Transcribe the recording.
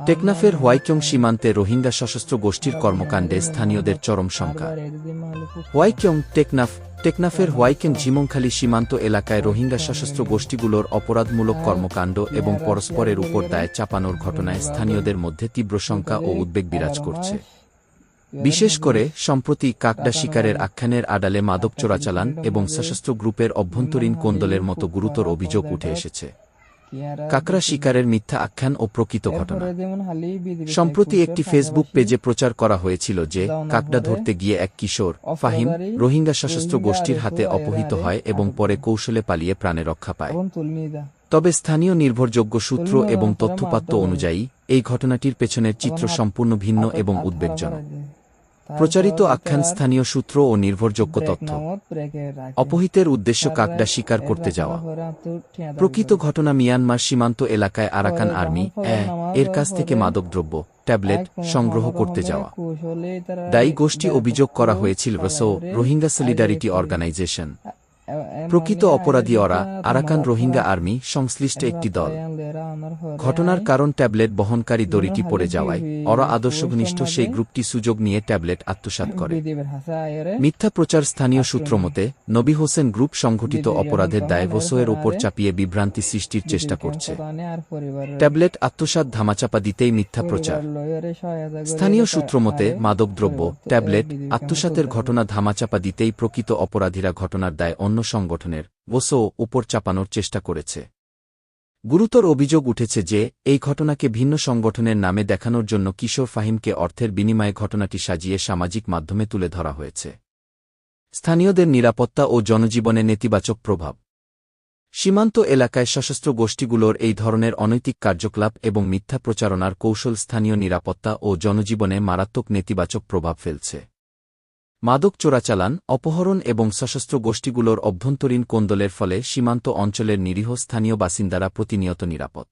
টেকনাফের হোয়াইক্যং সীমান্তে রোহিঙ্গা সশস্ত্র গোষ্ঠীর কর্মকাণ্ডে স্থানীয়দের চরম শঙ্কা। টেকনাফের হোয়াইক্যং ঝিমংখালী সীমান্ত এলাকায় রোহিঙ্গা সশস্ত্র গোষ্ঠীগুলোর অপরাধমূলক কর্মকাণ্ড এবং পরস্পরের উপর দায় চাপানোর ঘটনায় স্থানীয়দের মধ্যে তীব্র শঙ্কা ও উদ্বেগ বিরাজ করছে। বিশেষ করে সম্প্রতি কাকড়া শিকারের আখ্যানের আড়ালে মাদক চোরাচালান এবং সশস্ত্র গ্রুপের অভ্যন্তরীণ কোন্দলের মতো গুরুতর অভিযোগ উঠে এসেছে। কাকড়া শিকারের মিথ্যা আখ্যান ও প্রকৃত ঘটনা। সম্প্রতি একটি ফেসবুক পেজে প্রচার করা হয়েছিল যে কাকড়া ধরতে গিয়ে এক কিশোর ফাহিম রোহিঙ্গা সশস্ত্র গোষ্ঠীর হাতে অপহৃত হয় এবং পরে কৌশলে পালিয়ে প্রাণে রক্ষা পায়। তবে স্থানীয় নির্ভরযোগ্য সূত্র এবং তথ্যপাত্র অনুযায়ী এই ঘটনাটির পেছনের চিত্র সম্পূর্ণ ভিন্ন এবং উদ্বেগজনক। প্রচারিত আখ্যান স্থানীয় সূত্র ও নির্ভরযোগ্য তথ্য। অপহৃতের উদ্দেশ্য কাকড়া শিকার করতে যাওয়া। প্রকৃত ঘটনা মিয়ানমার সীমান্ত এলাকায় আরাকান আর্মি এর কাছ থেকে মাদকদ্রব্য ট্যাবলেট সংগ্রহ করতে যাওয়া। দায়ী গোষ্ঠী অভিযোগ করা হয়েছিল রোহিঙ্গা সলিডারিটি অর্গানাইজেশন। প্রকৃত অপরাধী ওরা আরাকান রোহিঙ্গা আর্মি সংশ্লিষ্ট একটি দল। ঘটনার কারণ ট্যাবলেট বহনকারী দড়িটি পড়ে যাওয়ায় ওরা আদর্শঘনিষ্ঠ সেই গ্রুপটি সুযোগ নিয়ে ট্যাবলেট আত্মসাৎ করে। মিথ্যা প্রচার স্থানীয় সূত্র মতে নবী হোসেন গ্রুপ সংঘটিত অপরাধের দায় ওসোয়ের ওপর চাপিয়ে বিভ্রান্তি সৃষ্টির চেষ্টা করছে। ট্যাবলেট আত্মসাৎ ধামাচাপা দিতেই মিথ্যা প্রচার। স্থানীয় সূত্র মতে মাদকদ্রব্য ট্যাবলেট আত্মসাতের ঘটনা ধামাচাপা দিতেই প্রকৃত অপরাধীরা ঘটনার দায় অন্য সংগঠনের ওসো উপর চাপানোর চেষ্টা করেছে। গুরুতর অভিযোগ উঠেছে যে এই ঘটনাকে ভিন্ন সংগঠনের নামে দেখানোর জন্য কিশোর ফাহিমকে অর্থের বিনিময়ে ঘটনাটি সাজিয়ে সামাজিক মাধ্যমে তুলে ধরা হয়েছে। স্থানীয়দের নিরাপত্তা ও জনজীবনে নেতিবাচক প্রভাব। সীমান্ত এলাকায় সশস্ত্র গোষ্ঠীগুলোর এই ধরনের অনৈতিক কার্যকলাপ এবং মিথ্যা প্রচারণার কৌশল স্থানীয় নিরাপত্তা ও জনজীবনে মারাত্মক নেতিবাচক প্রভাব ফেলছে। মাদক চোরাচালান অপহরণ এবং সশস্ত্র গোষ্ঠীগুলোর অভ্যন্তরীণ কোন্দলের ফলে সীমান্ত অঞ্চলের নিরীহ স্থানীয় বাসিন্দারা প্রতিনিয়ত নিরাপদ।